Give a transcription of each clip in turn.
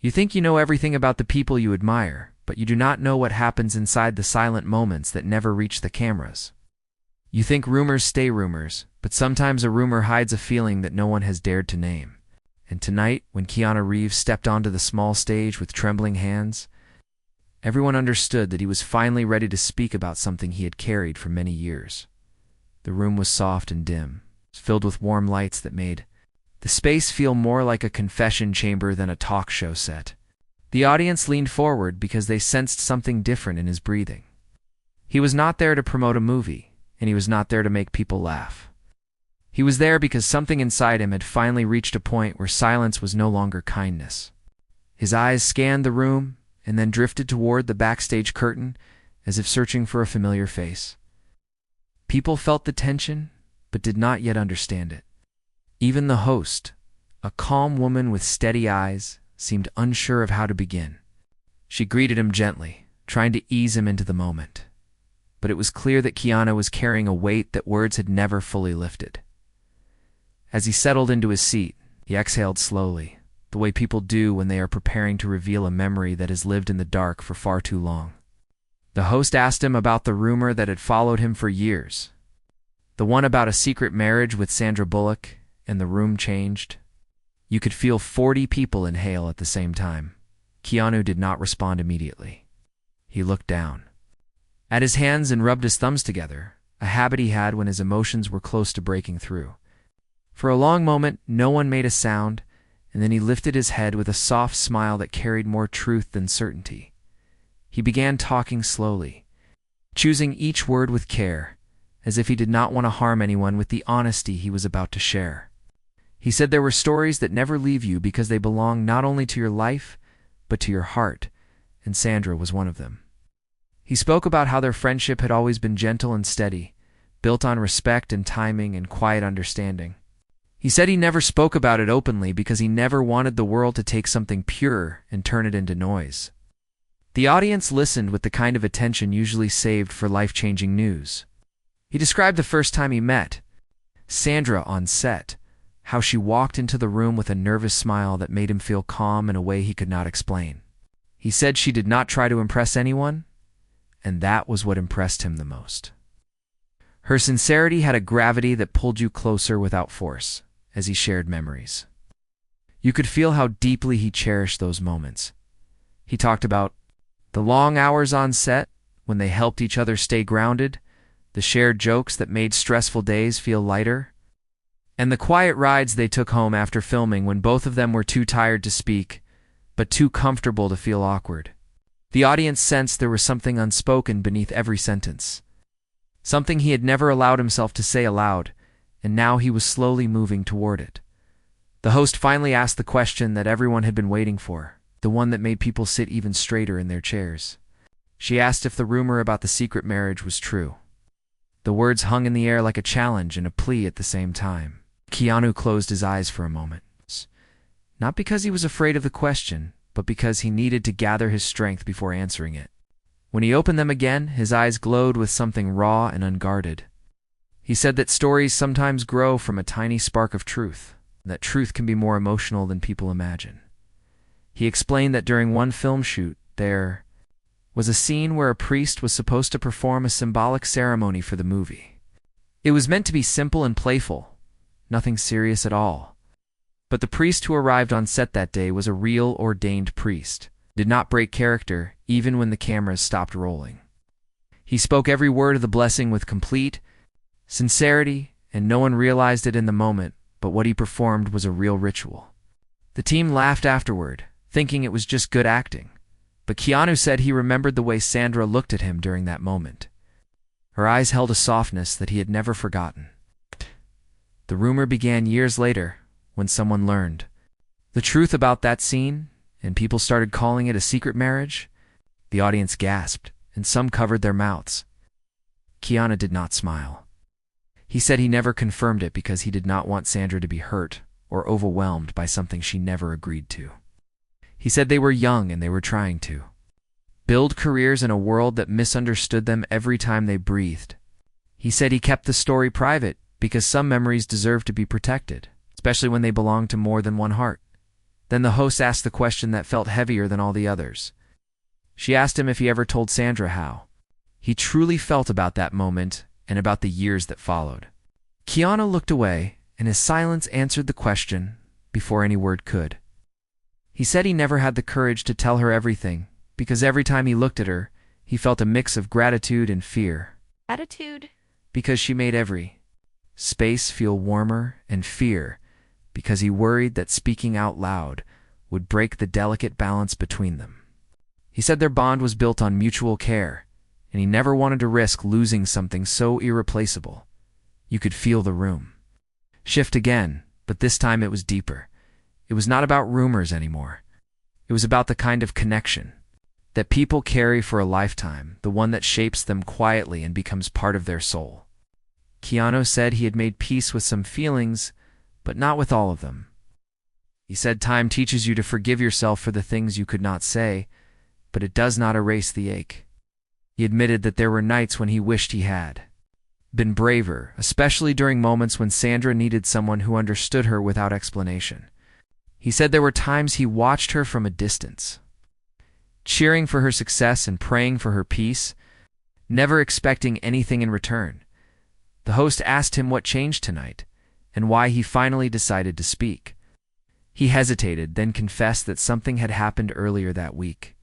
You think you know everything about the people you admire, but you do not know what happens inside the silent moments that never reach the cameras. You think rumors stay rumors, but sometimes a rumor hides a feeling that no one has dared to name. And tonight, when Keanu Reeves stepped onto the small stage with trembling hands, everyone understood that he was finally ready to speak about something he had carried for many years. The room was soft and dim, filled with warm lights that made the space feel more like a confession chamber than a talk show set. The audience leaned forward because they sensed something different in his breathing. He was not there to promote a movie, and he was not there to make people laugh. He was there because something inside him had finally reached a point where silence was no longer kindness. His eyes scanned the room and then drifted toward the backstage curtain as if searching for a familiar face. People felt the tension, but did not yet understand it. Even the host, a calm woman with steady eyes, seemed unsure of how to begin. She greeted him gently, trying to ease him into the moment. But it was clear that Keanu was carrying a weight that words had never fully lifted. As he settled into his seat, he exhaled slowly, the way people do when they are preparing to reveal a memory that has lived in the dark for far too long. The host asked him about the rumor that had followed him for years. The one about a secret marriage with Sandra Bullock, and the room changed. You could feel 40 people inhale at the same time. Keanu did not respond immediately. He looked down at his hands and rubbed his thumbs together, a habit he had when his emotions were close to breaking through. For a long moment, no one made a sound, and then he lifted his head with a soft smile that carried more truth than certainty. He began talking slowly, choosing each word with care, as if he did not want to harm anyone with the honesty he was about to share. He said there were stories that never leave you because they belong not only to your life, but to your heart, and Sandra was one of them. He spoke about how their friendship had always been gentle and steady, built on respect and timing and quiet understanding. He said he never spoke about it openly because he never wanted the world to take something pure and turn it into noise. The audience listened with the kind of attention usually saved for life-changing news. He described the first time he met Sandra on set, how she walked into the room with a nervous smile that made him feel calm in a way he could not explain. He said she did not try to impress anyone, and that was what impressed him the most. Her sincerity had a gravity that pulled you closer without force, as he shared memories. You could feel how deeply he cherished those moments. He talked about the long hours on set when they helped each other stay grounded, the shared jokes that made stressful days feel lighter, and the quiet rides they took home after filming when both of them were too tired to speak, but too comfortable to feel awkward. The audience sensed there was something unspoken beneath every sentence, something he had never allowed himself to say aloud, and now he was slowly moving toward it. The host finally asked the question that everyone had been waiting for, the one that made people sit even straighter in their chairs. She asked if the rumor about the secret marriage was true. The words hung in the air like a challenge and a plea at the same time. Keanu closed his eyes for a moment, not because he was afraid of the question, but because he needed to gather his strength before answering it. When he opened them again, his eyes glowed with something raw and unguarded. He said that stories sometimes grow from a tiny spark of truth, and that truth can be more emotional than people imagine. He explained that during one film shoot, there was a scene where a priest was supposed to perform a symbolic ceremony for the movie. It was meant to be simple and playful, nothing serious at all. But the priest who arrived on set that day was a real ordained priest, did not break character even when the cameras stopped rolling. He spoke every word of the blessing with complete sincerity, and no one realized it in the moment, but what he performed was a real ritual. The team laughed afterward, thinking it was just good acting, but Keanu said he remembered the way Sandra looked at him during that moment. Her eyes held a softness that he had never forgotten. The rumor began years later, when someone learned the truth about that scene, and people started calling it a secret marriage. The audience gasped, and some covered their mouths. Keanu did not smile. He said he never confirmed it because he did not want Sandra to be hurt or overwhelmed by something she never agreed to. He said they were young and they were trying to build careers in a world that misunderstood them every time they breathed. He said he kept the story private because some memories deserve to be protected, especially when they belong to more than one heart. Then the host asked the question that felt heavier than all the others. She asked him if he ever told Sandra how he truly felt about that moment and about the years that followed. Keanu looked away, and his silence answered the question before any word could. He said he never had the courage to tell her everything, because every time he looked at her, he felt a mix of gratitude and fear. Gratitude? Because she made every space feel warmer, and fear, because he worried that speaking out loud would break the delicate balance between them. He said their bond was built on mutual care, and he never wanted to risk losing something so irreplaceable. You could feel the room shift again, but this time it was deeper. It was not about rumors anymore. It was about the kind of connection that people carry for a lifetime, the one that shapes them quietly and becomes part of their soul. Keanu said he had made peace with some feelings, but not with all of them. He said time teaches you to forgive yourself for the things you could not say, but it does not erase the ache. He admitted that there were nights when he wished he had been braver, especially during moments when Sandra needed someone who understood her without explanation. He said there were times he watched her from a distance, cheering for her success and praying for her peace, never expecting anything in return. The host asked him what changed tonight, and why he finally decided to speak. He hesitated, then confessed that something had happened earlier that week.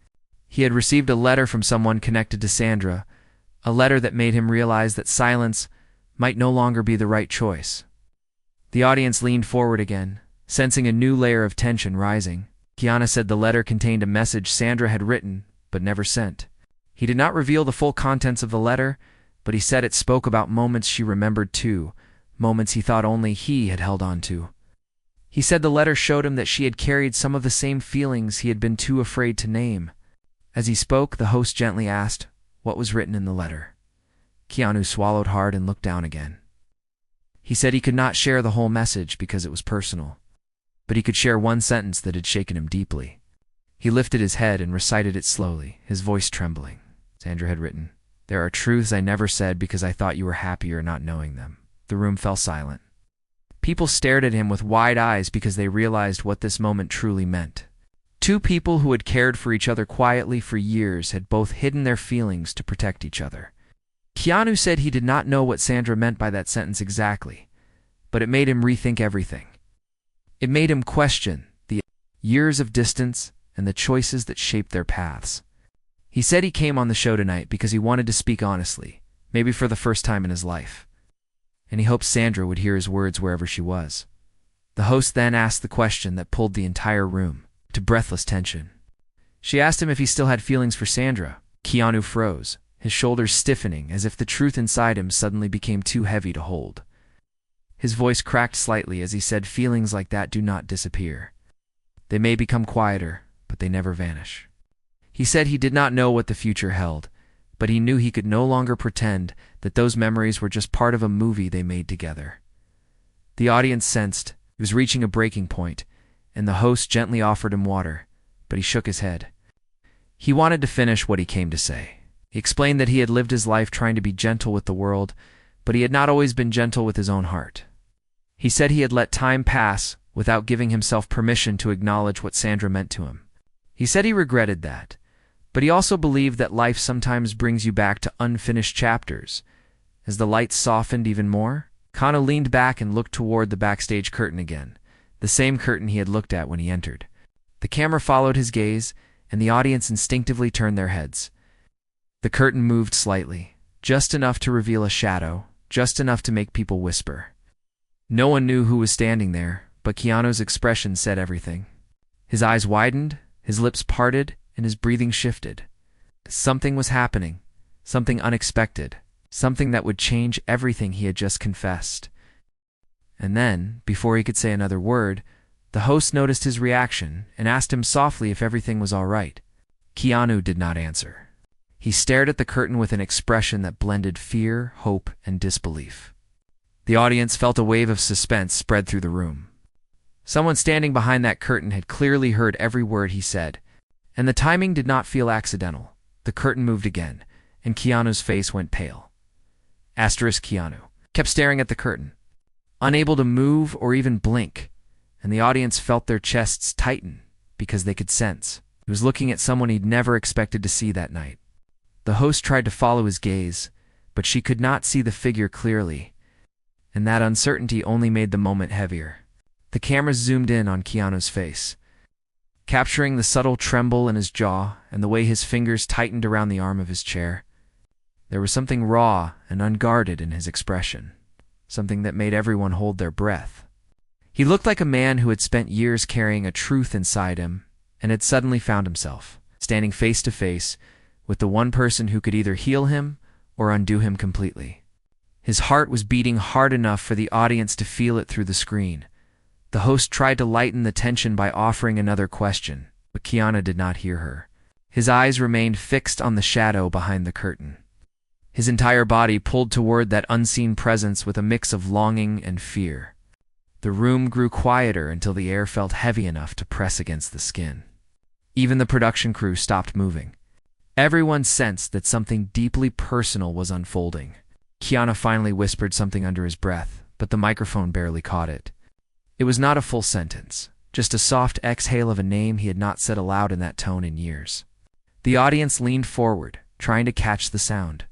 He had received a letter from someone connected to Sandra, a letter that made him realize that silence might no longer be the right choice. The audience leaned forward again, sensing a new layer of tension rising. Keanu said the letter contained a message Sandra had written but never sent. He did not reveal the full contents of the letter, but he said it spoke about moments she remembered too, moments he thought only he had held on to. He said the letter showed him that she had carried some of the same feelings he had been too afraid to name. As he spoke, the host gently asked what was written in the letter. Keanu swallowed hard and looked down again. He said he could not share the whole message because it was personal, but he could share one sentence that had shaken him deeply. He lifted his head and recited it slowly, his voice trembling. Sandra had written, "There are truths I never said because I thought you were happier not knowing them." The room fell silent. People stared at him with wide eyes because they realized what this moment truly meant. Two people who had cared for each other quietly for years had both hidden their feelings to protect each other. Keanu said he did not know what Sandra meant by that sentence exactly, but it made him rethink everything. It made him question the years of distance and the choices that shaped their paths. He said he came on the show tonight because he wanted to speak honestly, maybe for the first time in his life. And he hoped Sandra would hear his words wherever she was. The host then asked the question that pulled the entire room to breathless tension. She asked him if he still had feelings for Sandra. Keanu froze, his shoulders stiffening as if the truth inside him suddenly became too heavy to hold. His voice cracked slightly as he said, "Feelings like that do not disappear. They may become quieter, but they never vanish." He said he did not know what the future held, but he knew he could no longer pretend that those memories were just part of a movie they made together. The audience sensed he was reaching a breaking point, and the host gently offered him water, but he shook his head. He wanted to finish what he came to say. He explained that he had lived his life trying to be gentle with the world, but he had not always been gentle with his own heart. He said he had let time pass without giving himself permission to acknowledge what Sandra meant to him. He said he regretted that, but he also believed that life sometimes brings you back to unfinished chapters. As the lights softened even more, Keanu leaned back and looked toward the backstage curtain again, the same curtain he had looked at when he entered. The camera followed his gaze, and the audience instinctively turned their heads. The curtain moved slightly, just enough to reveal a shadow, just enough to make people whisper. No one knew who was standing there, but Keanu's expression said everything. His eyes widened, his lips parted, and his breathing shifted. Something was happening, something unexpected, something that would change everything he had just confessed. And then, before he could say another word, the host noticed his reaction and asked him softly if everything was all right. Keanu did not answer. He stared at the curtain with an expression that blended fear, hope, and disbelief. The audience felt a wave of suspense spread through the room. Someone standing behind that curtain had clearly heard every word he said, and the timing did not feel accidental. The curtain moved again, and Keanu's face went pale. Keanu kept staring at the curtain, unable to move or even blink. and the audience felt their chests tighten because they could sense he was looking at someone he'd never expected to see that night. The host tried to follow his gaze, but she could not see the figure clearly, and that uncertainty only made the moment heavier. The cameras zoomed in on Keanu's face, capturing the subtle tremble in his jaw and the way his fingers tightened around the arm of his chair. There was something raw and unguarded in his expression, something that made everyone hold their breath. He looked like a man who had spent years carrying a truth inside him and had suddenly found himself standing face to face with the one person who could either heal him or undo him completely. His heart was beating hard enough for the audience to feel it through the screen. The host tried to lighten the tension by offering another question, but Keanu did not hear her. His eyes remained fixed on the shadow behind the curtain. His entire body pulled toward that unseen presence with a mix of longing and fear. The room grew quieter until the air felt heavy enough to press against the skin. Even the production crew stopped moving. Everyone sensed that something deeply personal was unfolding. Keanu finally whispered something under his breath, but the microphone barely caught it. It was not a full sentence, just a soft exhale of a name he had not said aloud in that tone in years. The audience leaned forward, trying to catch the sound.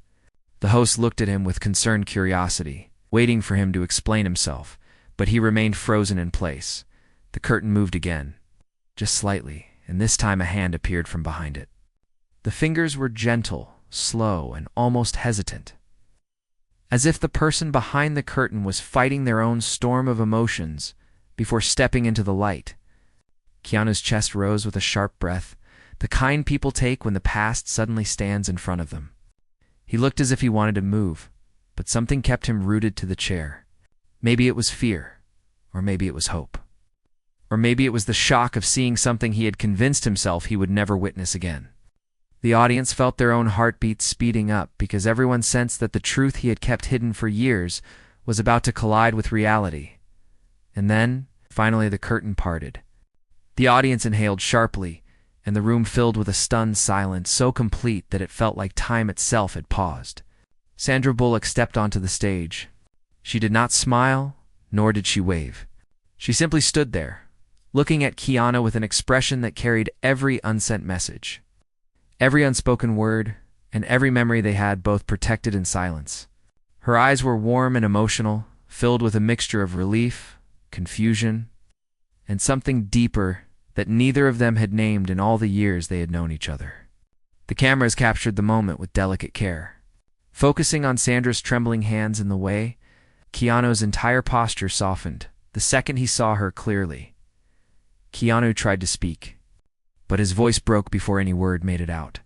The host looked at him with concerned curiosity, waiting for him to explain himself, but he remained frozen in place. The curtain moved again, just slightly, and this time a hand appeared from behind it. The fingers were gentle, slow, and almost hesitant, as if the person behind the curtain was fighting their own storm of emotions before stepping into the light. Keanu's chest rose with a sharp breath, the kind people take when the past suddenly stands in front of them. He looked as if he wanted to move, but something kept him rooted to the chair. Maybe it was fear, or maybe it was hope. Or maybe it was the shock of seeing something he had convinced himself he would never witness again. The audience felt their own heartbeats speeding up because everyone sensed that the truth he had kept hidden for years was about to collide with reality. And then, finally, the curtain parted. The audience inhaled sharply, and the room filled with a stunned silence so complete that it felt like time itself had paused. Sandra Bullock stepped onto the stage. She did not smile, nor did she wave. She simply stood there, looking at Keanu with an expression that carried every unsent message, every unspoken word, and every memory they had both protected in silence. Her eyes were warm and emotional, filled with a mixture of relief, confusion, and something deeper that neither of them had named in all the years they had known each other. The cameras captured the moment with delicate care. Focusing on Sandra's trembling hands in the way, Keanu's entire posture softened the second he saw her clearly. Keanu tried to speak, but his voice broke before any word made it out.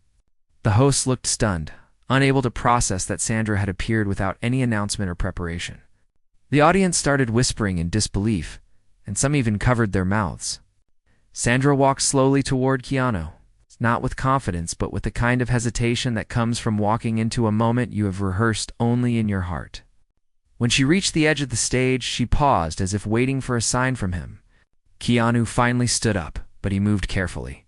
The host looked stunned, unable to process that Sandra had appeared without any announcement or preparation. The audience started whispering in disbelief, and some even covered their mouths. Sandra walked slowly toward Keanu, not with confidence but with the kind of hesitation that comes from walking into a moment you have rehearsed only in your heart. When she reached the edge of the stage, she paused as if waiting for a sign from him. Keanu finally stood up, but he moved carefully,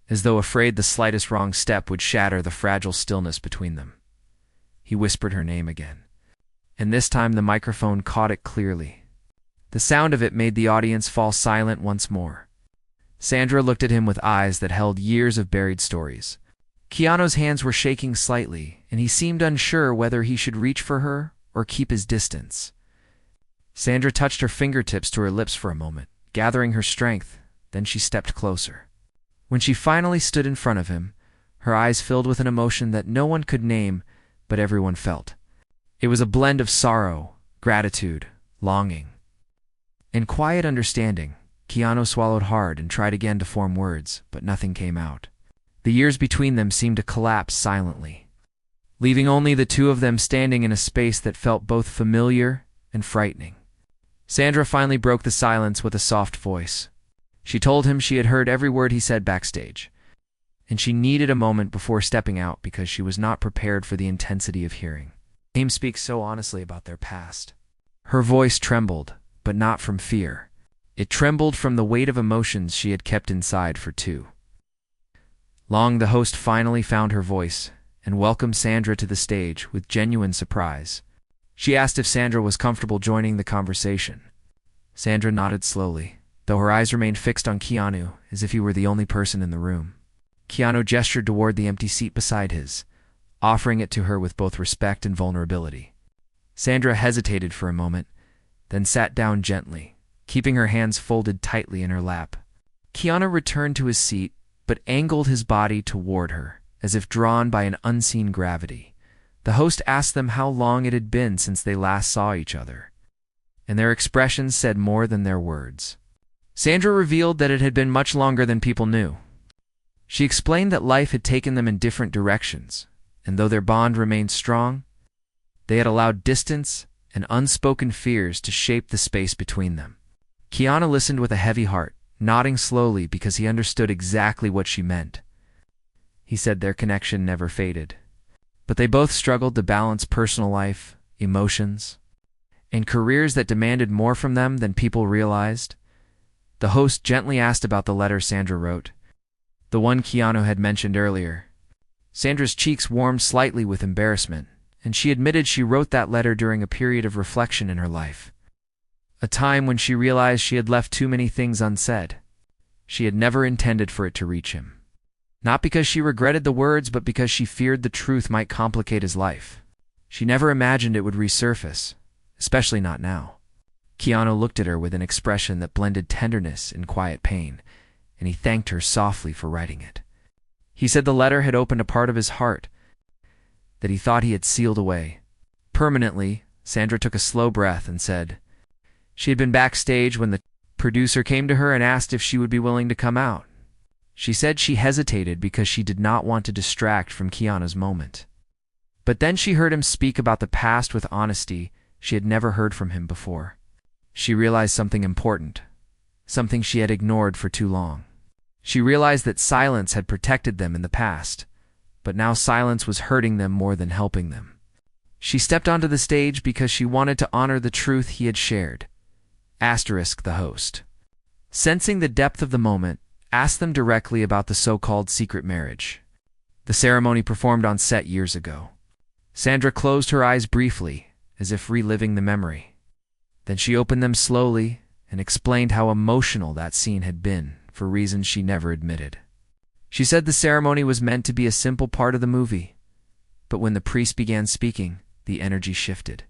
as though afraid the slightest wrong step would shatter the fragile stillness between them. He whispered her name again, and this time the microphone caught it clearly. The sound of it made the audience fall silent once more. Sandra looked at him with eyes that held years of buried stories. Keanu's hands were shaking slightly, and he seemed unsure whether he should reach for her or keep his distance. Sandra touched her fingertips to her lips for a moment, gathering her strength, then she stepped closer. When she finally stood in front of him, her eyes filled with an emotion that no one could name, but everyone felt. It was a blend of sorrow, gratitude, longing. In quiet understanding, Keanu swallowed hard and tried again to form words, but nothing came out. The years between them seemed to collapse silently, leaving only the two of them standing in a space that felt both familiar and frightening. Sandra finally broke the silence with a soft voice. She told him she had heard every word he said backstage, and she needed a moment before stepping out because she was not prepared for the intensity of hearing him speak so honestly about their past. Her voice trembled, but not from fear. It trembled from the weight of emotions she had kept inside for too long. The host finally found her voice and welcomed Sandra to the stage with genuine surprise. She asked if Sandra was comfortable joining the conversation. Sandra nodded slowly, though her eyes remained fixed on Keanu, as if he were the only person in the room. Keanu gestured toward the empty seat beside his, offering it to her with both respect and vulnerability. Sandra hesitated for a moment, then sat down gently, keeping her hands folded tightly in her lap. Keanu returned to his seat, but angled his body toward her, as if drawn by an unseen gravity. The host asked them how long it had been since they last saw each other, and their expressions said more than their words. Sandra revealed that it had been much longer than people knew. She explained that life had taken them in different directions, and though their bond remained strong, they had allowed distance and unspoken fears to shape the space between them. Keanu listened with a heavy heart, nodding slowly because he understood exactly what she meant. He said their connection never faded, but they both struggled to balance personal life, emotions, and careers that demanded more from them than people realized. The host gently asked about the letter Sandra wrote, the one Keanu had mentioned earlier. Sandra's cheeks warmed slightly with embarrassment, and she admitted she wrote that letter during a period of reflection in her life, a time when she realized she had left too many things unsaid. She had never intended for it to reach him. Not because she regretted the words, but because she feared the truth might complicate his life. She never imagined it would resurface, especially not now. Keanu looked at her with an expression that blended tenderness and quiet pain, and he thanked her softly for writing it. He said the letter had opened a part of his heart that he thought he had sealed away permanently. Sandra took a slow breath and said she had been backstage when the producer came to her and asked if she would be willing to come out. She said she hesitated because she did not want to distract from Keanu's moment. But then she heard him speak about the past with honesty she had never heard from him before. She realized something important, something she had ignored for too long. She realized that silence had protected them in the past, but now silence was hurting them more than helping them. She stepped onto the stage because she wanted to honor the truth he had shared. Asterisk the host, sensing the depth of the moment, asked them directly about the so-called secret marriage, the ceremony performed on set years ago. Sandra closed her eyes briefly, as if reliving the memory. Then she opened them slowly and explained how emotional that scene had been for reasons she never admitted. She said the ceremony was meant to be a simple part of the movie, but when the priest began speaking, the energy shifted.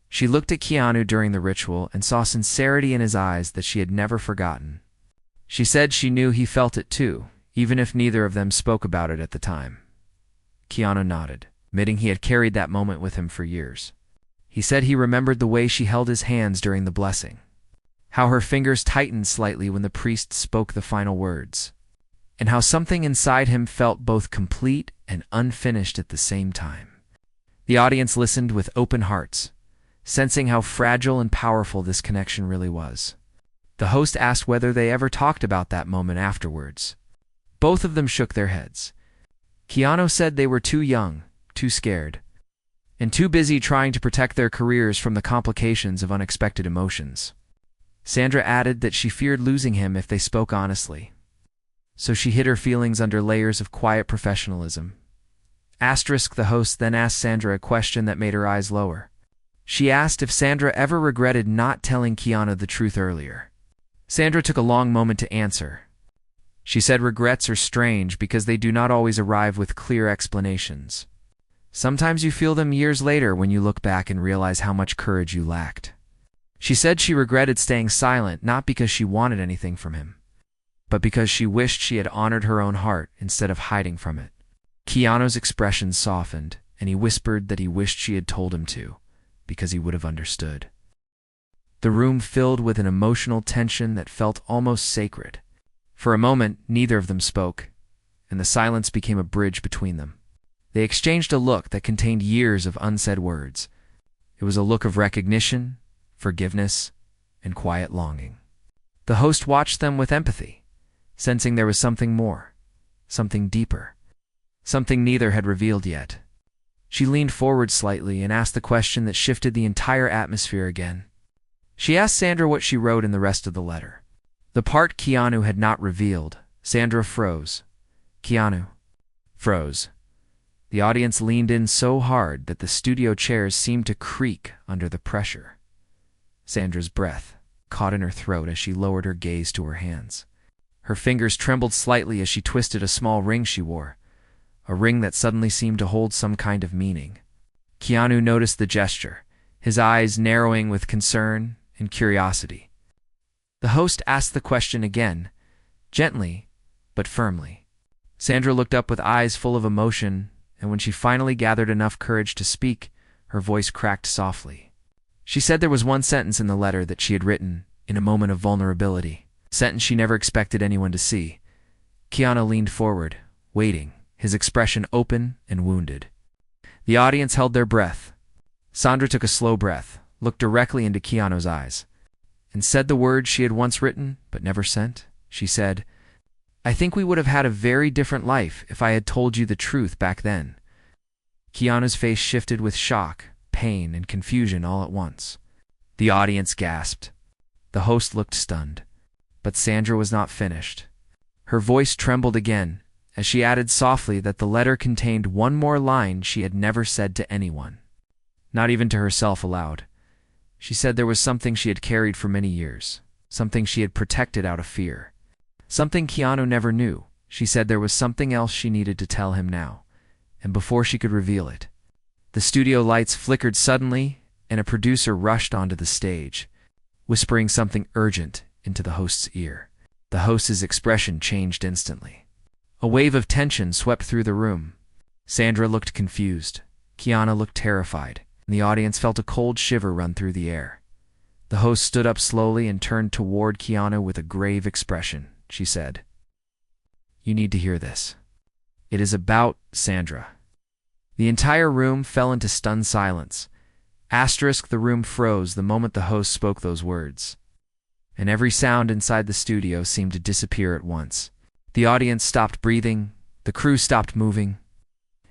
She looked at Keanu during the ritual and saw sincerity in his eyes that she had never forgotten. She said she knew he felt it too, even if neither of them spoke about it at the time. Keanu nodded, admitting he had carried that moment with him for years. He said he remembered the way she held his hands during the blessing, how her fingers tightened slightly when the priest spoke the final words, and how something inside him felt both complete and unfinished at the same time. The audience listened with open hearts, sensing how fragile and powerful this connection really was. The host asked whether they ever talked about that moment afterwards. Both of them shook their heads. Keanu said they were too young, too scared, and too busy trying to protect their careers from the complications of unexpected emotions. Sandra added that she feared losing him if they spoke honestly, so she hid her feelings under layers of quiet professionalism. Asterisk the host then asked Sandra a question that made her eyes lower. She asked if Sandra ever regretted not telling Keanu the truth earlier. Sandra took a long moment to answer. She said regrets are strange because they do not always arrive with clear explanations. Sometimes you feel them years later when you look back and realize how much courage you lacked. She said she regretted staying silent not because she wanted anything from him, but because she wished she had honored her own heart instead of hiding from it. Keanu's expression softened, and he whispered that he wished she had told him to, because he would have understood. The room filled with an emotional tension that felt almost sacred. For a moment, neither of them spoke, and the silence became a bridge between them. They exchanged a look that contained years of unsaid words. It was a look of recognition, forgiveness, and quiet longing. The host watched them with empathy, sensing there was something more, something deeper, something neither had revealed yet. She leaned forward slightly and asked the question that shifted the entire atmosphere again. She asked Sandra what she wrote in the rest of the letter. The part Keanu had not revealed. Sandra froze. Keanu froze. The audience leaned in so hard that the studio chairs seemed to creak under the pressure. Sandra's breath caught in her throat as she lowered her gaze to her hands. Her fingers trembled slightly as she twisted a small ring she wore, a ring that suddenly seemed to hold some kind of meaning. Keanu noticed the gesture, his eyes narrowing with concern and curiosity. The host asked the question again, gently but firmly. Sandra looked up with eyes full of emotion, and when she finally gathered enough courage to speak, her voice cracked softly. She said there was one sentence in the letter that she had written in a moment of vulnerability, a sentence she never expected anyone to see. Keanu leaned forward, waiting, his expression open and wounded. The audience held their breath. Sandra took a slow breath, looked directly into Keanu's eyes, and said the words she had once written but never sent. She said, "I think we would have had a very different life if I had told you the truth back then." Keanu's face shifted with shock, pain, and confusion all at once. The audience gasped. The host looked stunned. But Sandra was not finished. Her voice trembled again as she added softly that the letter contained one more line she had never said to anyone, not even to herself aloud. She said there was something she had carried for many years, something she had protected out of fear. Something Keanu never knew. She said there was something else she needed to tell him now, and before she could reveal it. The studio lights flickered suddenly, and a producer rushed onto the stage, whispering something urgent into the host's ear. The host's expression changed instantly. A wave of tension swept through the room. Sandra looked confused. Keanu looked terrified, and the audience felt a cold shiver run through the air. The host stood up slowly and turned toward Keanu with a grave expression. She said, "You need to hear this. It is about Sandra." The entire room fell into stunned silence. The room froze the moment the host spoke those words, and every sound inside the studio seemed to disappear at once. The audience stopped breathing, the crew stopped moving,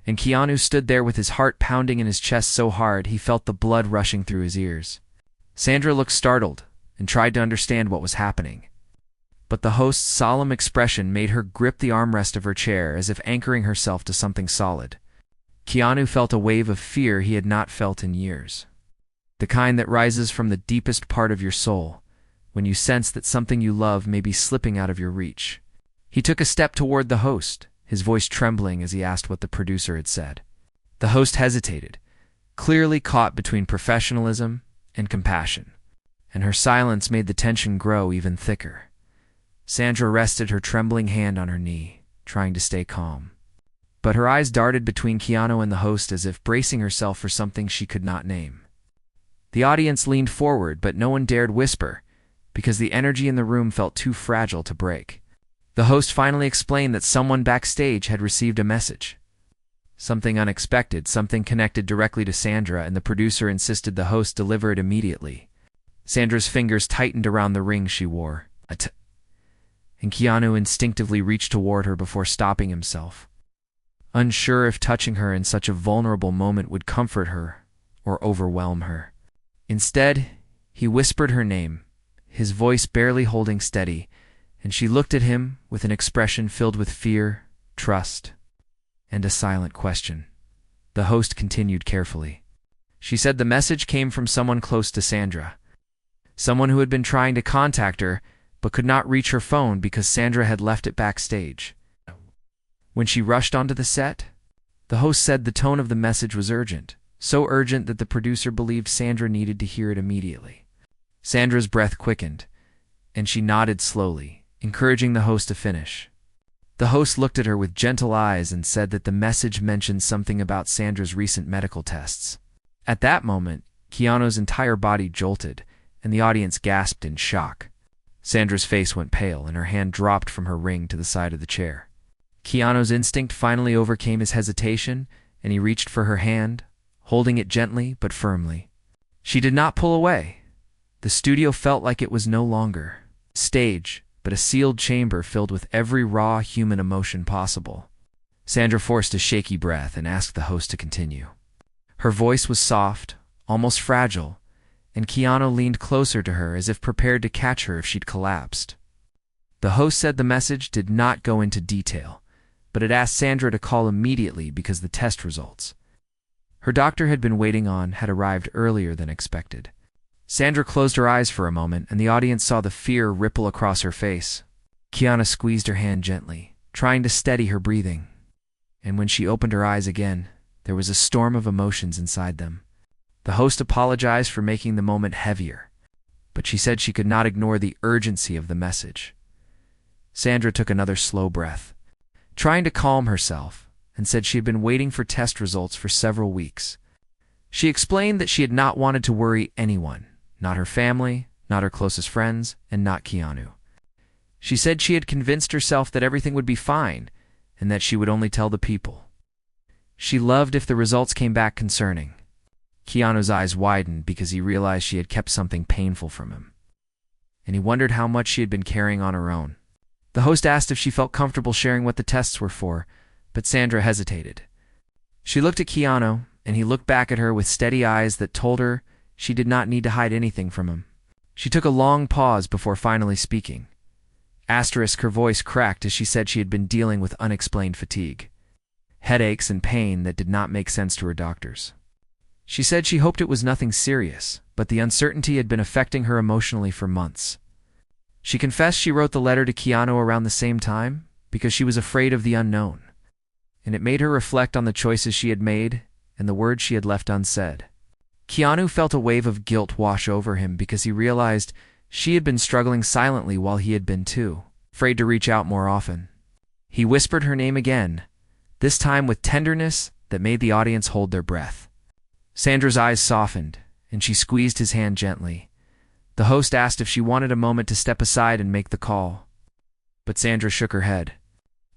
and Keanu stood there with his heart pounding in his chest so hard he felt the blood rushing through his ears. Sandra looked startled and tried to understand what was happening, but the host's solemn expression made her grip the armrest of her chair as if anchoring herself to something solid. Keanu felt a wave of fear he had not felt in years, the kind that rises from the deepest part of your soul when you sense that something you love may be slipping out of your reach. He took a step toward the host, his voice trembling as he asked what the producer had said. The host hesitated, clearly caught between professionalism and compassion, and her silence made the tension grow even thicker. Sandra rested her trembling hand on her knee, trying to stay calm. But her eyes darted between Keanu and the host as if bracing herself for something she could not name. The audience leaned forward, but no one dared whisper, because the energy in the room felt too fragile to break. The host finally explained that someone backstage had received a message. Something unexpected, something connected directly to Sandra, and the producer insisted the host deliver it immediately. Sandra's fingers tightened around the ring she wore, and Keanu instinctively reached toward her before stopping himself, unsure if touching her in such a vulnerable moment would comfort her or overwhelm her. Instead, he whispered her name, his voice barely holding steady, and she looked at him with an expression filled with fear, trust, and a silent question. The host continued carefully. She said the message came from someone close to Sandra, someone who had been trying to contact her but could not reach her phone because Sandra had left it backstage. When she rushed onto the set, the host said the tone of the message was urgent, so urgent that the producer believed Sandra needed to hear it immediately. Sandra's breath quickened, and she nodded slowly, encouraging the host to finish. The host looked at her with gentle eyes and said that the message mentioned something about Sandra's recent medical tests. At that moment, Keanu's entire body jolted, and the audience gasped in shock. Sandra's face went pale, and her hand dropped from her ring to the side of the chair. Keanu's instinct finally overcame his hesitation, and he reached for her hand, holding it gently but firmly. She did not pull away. The studio felt like it was no longer a stage, but a sealed chamber filled with every raw human emotion possible. Sandra forced a shaky breath and asked the host to continue. Her voice was soft, almost fragile, and Keanu leaned closer to her as if prepared to catch her if she'd collapsed. The host said the message did not go into detail, but it asked Sandra to call immediately because the test results her doctor had been waiting on had arrived earlier than expected. Sandra closed her eyes for a moment, and the audience saw the fear ripple across her face. Keanu squeezed her hand gently, trying to steady her breathing. And when she opened her eyes again, there was a storm of emotions inside them. The host apologized for making the moment heavier, but she said she could not ignore the urgency of the message. Sandra took another slow breath, trying to calm herself, and said she had been waiting for test results for several weeks. She explained that she had not wanted to worry anyone, not her family, not her closest friends, and not Keanu. She said she had convinced herself that everything would be fine, and that she would only tell the people. She loved if the results came back concerning. Keanu's eyes widened because he realized she had kept something painful from him, and he wondered how much she had been carrying on her own. The host asked if she felt comfortable sharing what the tests were for, but Sandra hesitated. She looked at Keanu, and he looked back at her with steady eyes that told her she did not need to hide anything from him. She took a long pause before finally speaking. Her voice cracked as she said she had been dealing with unexplained fatigue, headaches and pain that did not make sense to her doctors. She said she hoped it was nothing serious, but the uncertainty had been affecting her emotionally for months. She confessed she wrote the letter to Keanu around the same time because she was afraid of the unknown, and it made her reflect on the choices she had made and the words she had left unsaid. Keanu felt a wave of guilt wash over him because he realized she had been struggling silently while he had been too, afraid to reach out more often. He whispered her name again, this time with tenderness that made the audience hold their breath. Sandra's eyes softened, and she squeezed his hand gently. The host asked if she wanted a moment to step aside and make the call, but Sandra shook her head.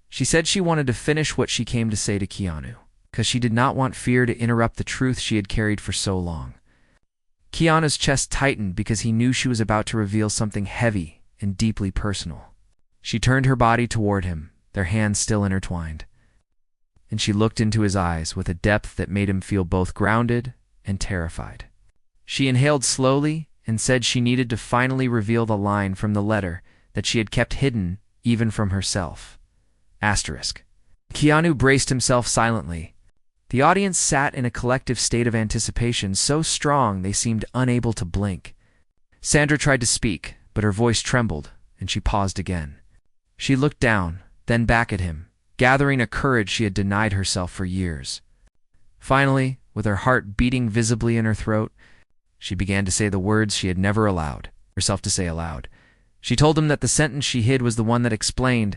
She said she wanted to finish what she came to say to Keanu, because she did not want fear to interrupt the truth she had carried for so long. Keanu's chest tightened because he knew she was about to reveal something heavy and deeply personal. She turned her body toward him, their hands still intertwined, and she looked into his eyes with a depth that made him feel both grounded and terrified. She inhaled slowly and said she needed to finally reveal the line from the letter that she had kept hidden even from herself. Keanu braced himself silently. The audience sat in a collective state of anticipation so strong they seemed unable to blink. Sandra tried to speak, but her voice trembled, and she paused again. She looked down, then back at him, gathering a courage she had denied herself for years. Finally, with her heart beating visibly in her throat, she began to say the words she had never allowed herself to say aloud. She told him that the sentence she hid was the one that explained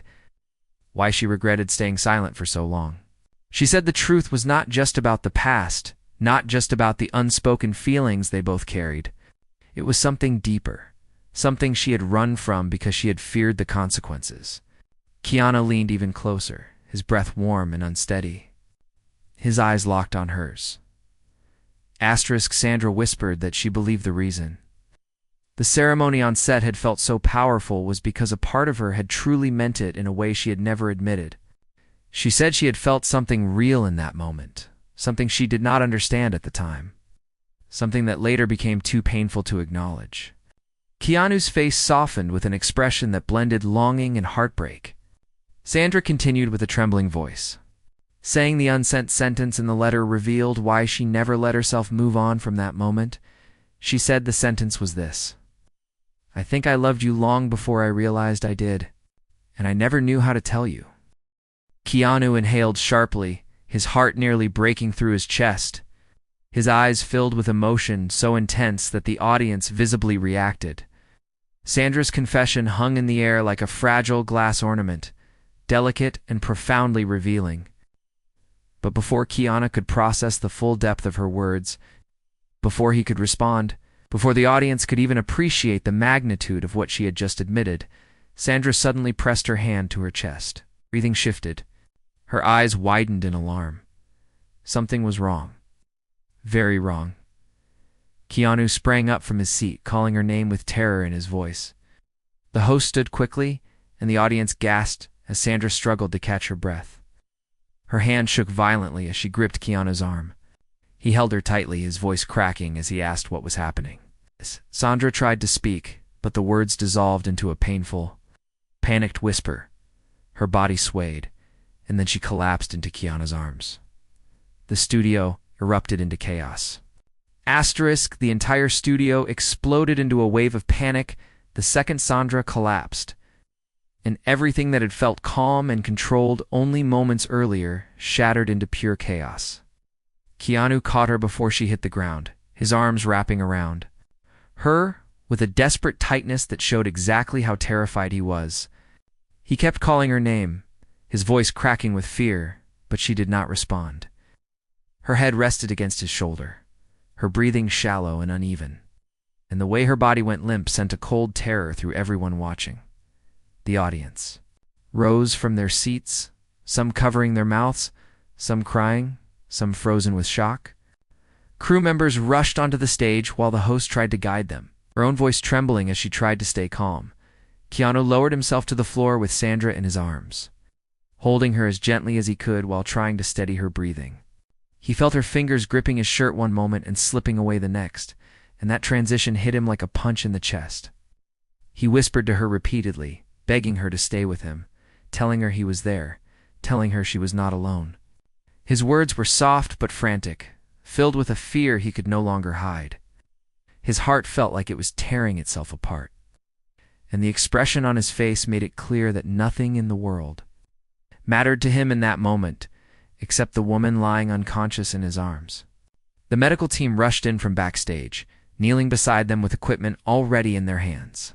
why she regretted staying silent for so long. She said the truth was not just about the past, not just about the unspoken feelings they both carried. It was something deeper, something she had run from because she had feared the consequences. Keanu leaned even closer, his breath warm and unsteady. His eyes locked on hers. Sandra whispered that she believed the reason the ceremony on set had felt so powerful was because a part of her had truly meant it in a way she had never admitted. She said she had felt something real in that moment, something she did not understand at the time, something that later became too painful to acknowledge. Keanu's face softened with an expression that blended longing and heartbreak. Sandra continued with a trembling voice. Saying the unsent sentence in the letter revealed why she never let herself move on from that moment. She said the sentence was this: I think I loved you long before I realized I did, and I never knew how to tell you. Keanu inhaled sharply, his heart nearly breaking through his chest. His eyes filled with emotion so intense that the audience visibly reacted. Sandra's confession hung in the air like a fragile glass ornament, delicate and profoundly revealing. But before Keanu could process the full depth of her words, before he could respond, before the audience could even appreciate the magnitude of what she had just admitted, Sandra suddenly pressed her hand to her chest. Breathing shifted. Her eyes widened in alarm. Something was wrong. Very wrong. Keanu sprang up from his seat, calling her name with terror in his voice. The host stood quickly, and the audience gasped as Sandra struggled to catch her breath. Her hand shook violently as she gripped Keanu's arm. He held her tightly, his voice cracking as he asked what was happening. Sandra tried to speak, but the words dissolved into a painful, panicked whisper. Her body swayed, and then she collapsed into Keanu's arms. The studio erupted into chaos. The entire studio exploded into a wave of panic the second Sandra collapsed, and everything that had felt calm and controlled only moments earlier shattered into pure chaos. Keanu caught her before she hit the ground, his arms wrapping around her with a desperate tightness that showed exactly how terrified he was. He kept calling her name, his voice cracking with fear, but she did not respond. Her head rested against his shoulder, her breathing shallow and uneven, and the way her body went limp sent a cold terror through everyone watching. The audience rose from their seats, some covering their mouths, some crying, some frozen with shock. Crew members rushed onto the stage while the host tried to guide them, her own voice trembling as she tried to stay calm. Keanu lowered himself to the floor with Sandra in his arms, holding her as gently as he could while trying to steady her breathing. He felt her fingers gripping his shirt one moment and slipping away the next, and that transition hit him like a punch in the chest. He whispered to her repeatedly, begging her to stay with him, telling her he was there, telling her she was not alone. His words were soft but frantic, filled with a fear he could no longer hide. His heart felt like it was tearing itself apart, and the expression on his face made it clear that nothing in the world mattered to him in that moment, except the woman lying unconscious in his arms. The medical team rushed in from backstage, kneeling beside them with equipment already in their hands.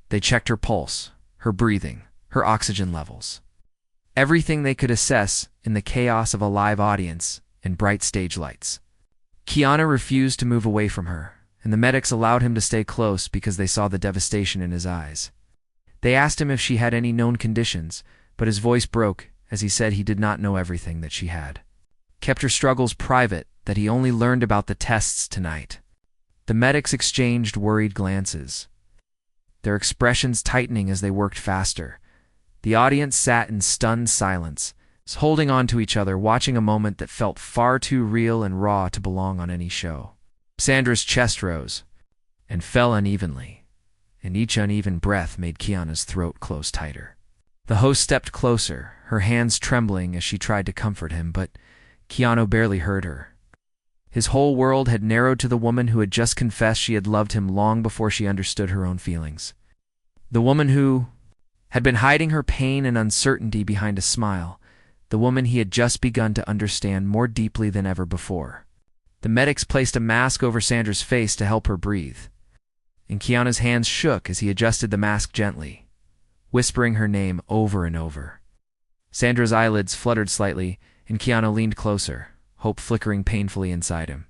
They checked her pulse, her breathing, her oxygen levels. Everything they could assess in the chaos of a live audience and bright stage lights. Keanu refused to move away from her, and the medics allowed him to stay close because they saw the devastation in his eyes. They asked him if she had any known conditions, but his voice broke as he said he did not know everything that she had. Kept her struggles private, that he only learned about the tests tonight. The medics exchanged worried glances, their expressions tightening as they worked faster. The audience sat in stunned silence, holding on to each other, watching a moment that felt far too real and raw to belong on any show. Sandra's chest rose and fell unevenly, and each uneven breath made Keanu's throat close tighter. The host stepped closer, her hands trembling as she tried to comfort him, but Keanu barely heard her. His whole world had narrowed to the woman who had just confessed she had loved him long before she understood her own feelings. The woman who had been hiding her pain and uncertainty behind a smile, the woman he had just begun to understand more deeply than ever before. The medics placed a mask over Sandra's face to help her breathe, and Keanu's hands shook as he adjusted the mask gently, whispering her name over and over. Sandra's eyelids fluttered slightly, and Keanu leaned closer, hope flickering painfully inside him.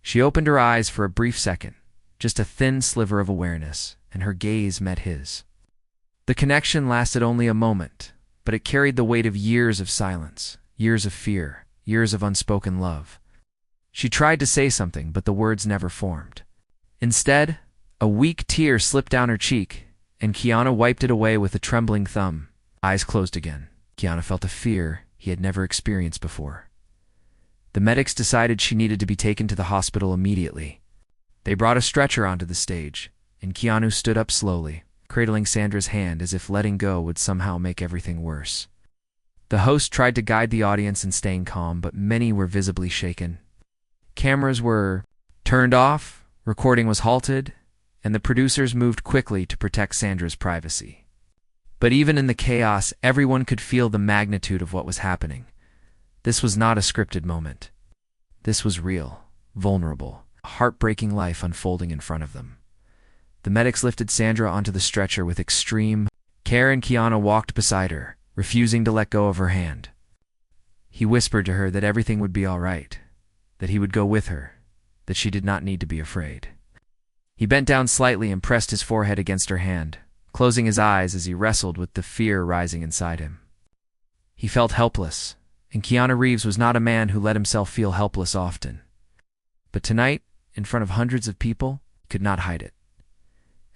She opened her eyes for a brief second, just a thin sliver of awareness, and her gaze met his. The connection lasted only a moment, but it carried the weight of years of silence, years of fear, years of unspoken love. She tried to say something, but the words never formed. Instead, a weak tear slipped down her cheek, and Keanu wiped it away with a trembling thumb. Eyes closed again. Keanu felt a fear he had never experienced before. The medics decided she needed to be taken to the hospital immediately. They brought a stretcher onto the stage, and Keanu stood up slowly, cradling Sandra's hand as if letting go would somehow make everything worse. The host tried to guide the audience in staying calm, but many were visibly shaken. Cameras were turned off, recording was halted, and the producers moved quickly to protect Sandra's privacy. But even in the chaos, everyone could feel the magnitude of what was happening. This was not a scripted moment. This was real, vulnerable, a heartbreaking life unfolding in front of them. The medics lifted Sandra onto the stretcher with extreme care, and Keanu walked beside her, refusing to let go of her hand. He whispered to her that everything would be all right, that he would go with her, that she did not need to be afraid. He bent down slightly and pressed his forehead against her hand, closing his eyes as he wrestled with the fear rising inside him. He felt helpless, and Keanu Reeves was not a man who let himself feel helpless often. But tonight, in front of hundreds of people, he could not hide it.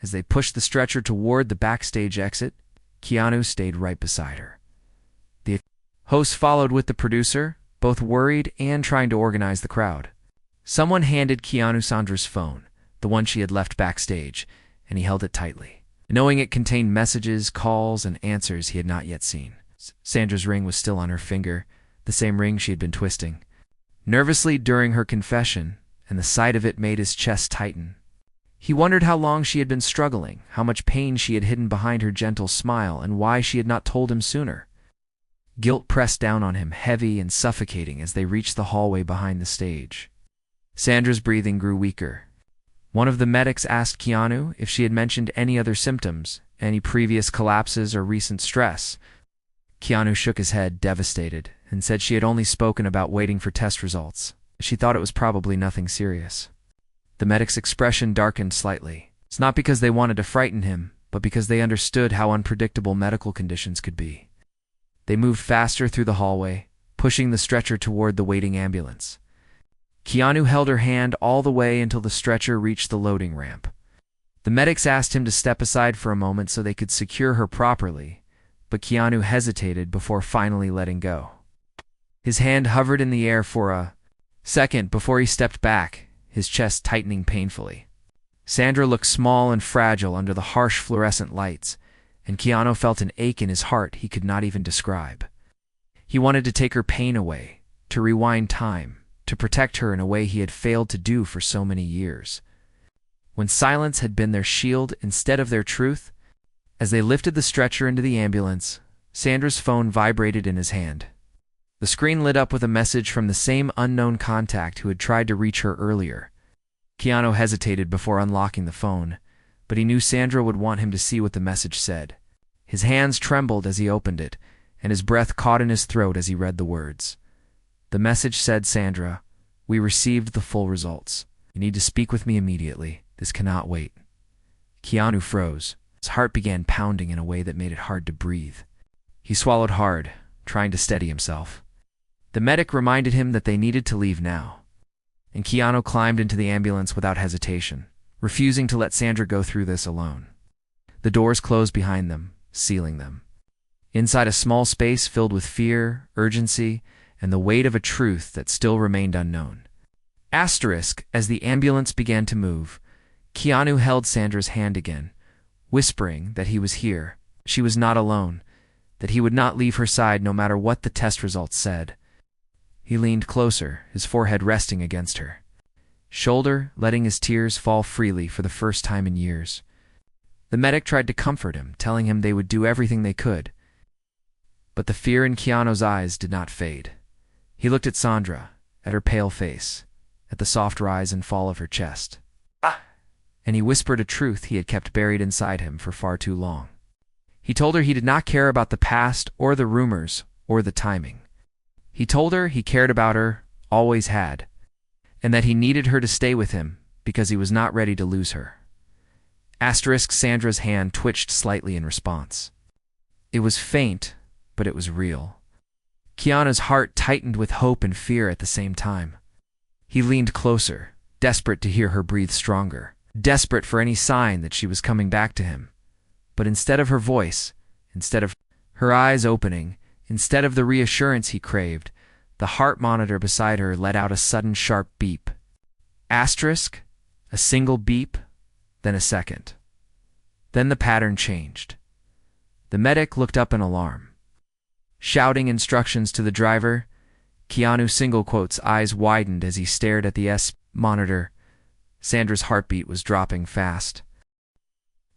As they pushed the stretcher toward the backstage exit, Keanu stayed right beside her. The host followed with the producer, both worried and trying to organize the crowd. Someone handed Keanu Sandra's phone, the one she had left backstage, and he held it tightly, knowing it contained messages, calls, and answers he had not yet seen. Sandra's ring was still on her finger, the same ring she had been twisting nervously during her confession, and the sight of it made his chest tighten. He wondered how long she had been struggling, how much pain she had hidden behind her gentle smile, and why she had not told him sooner. Guilt pressed down on him, heavy and suffocating, as they reached the hallway behind the stage. Sandra's breathing grew weaker. One of the medics asked Keanu if she had mentioned any other symptoms, any previous collapses or recent stress. Keanu shook his head, devastated, and said she had only spoken about waiting for test results. She thought it was probably nothing serious. The medic's expression darkened slightly. It's not because they wanted to frighten him, but because they understood how unpredictable medical conditions could be. They moved faster through the hallway, pushing the stretcher toward the waiting ambulance. Keanu held her hand all the way until the stretcher reached the loading ramp. The medics asked him to step aside for a moment so they could secure her properly, but Keanu hesitated before finally letting go. His hand hovered in the air for a second before he stepped back, his chest tightening painfully. Sandra looked small and fragile under the harsh fluorescent lights, and Keanu felt an ache in his heart he could not even describe. He wanted to take her pain away, to rewind time, to protect her in a way he had failed to do for so many years. When silence had been their shield instead of their truth, as they lifted the stretcher into the ambulance, Sandra's phone vibrated in his hand. The screen lit up with a message from the same unknown contact who had tried to reach her earlier. Keanu hesitated before unlocking the phone, but he knew Sandra would want him to see what the message said. His hands trembled as he opened it, and his breath caught in his throat as he read the words. The message said, "Sandra, we received the full results. You need to speak with me immediately. This cannot wait." Keanu froze. His heart began pounding in a way that made it hard to breathe. He swallowed hard, trying to steady himself. The medic reminded him that they needed to leave now, and Keanu climbed into the ambulance without hesitation, refusing to let Sandra go through this alone. The doors closed behind them, sealing them. Inside a small space filled with fear, urgency, and the weight of a truth that still remained unknown. Asterisk, as the ambulance began to move, Keanu held Sandra's hand again, whispering that he was here, she was not alone, that he would not leave her side no matter what the test results said. He leaned closer, his forehead resting against her shoulder, letting his tears fall freely for the first time in years. The medic tried to comfort him, telling him they would do everything they could. But the fear in Keanu's eyes did not fade. He looked at Sandra, at her pale face, at the soft rise and fall of her chest. And he whispered a truth he had kept buried inside him for far too long. He told her he did not care about the past or the rumors or the timing. He told her he cared about her, always had, and that he needed her to stay with him because he was not ready to lose her. Asterisk, Sandra's hand twitched slightly in response. It was faint, but it was real. Keanu's heart tightened with hope and fear at the same time. He leaned closer, desperate to hear her breathe stronger, desperate for any sign that she was coming back to him. But instead of her voice, instead of her eyes opening, instead of the reassurance he craved, the heart monitor beside her let out a sudden sharp beep. Asterisk, a single beep, then a second. Then the pattern changed. The medic looked up in alarm. Shouting instructions to the driver, Keanu single quotes eyes widened as he stared at the S monitor. Sandra's heartbeat was dropping fast.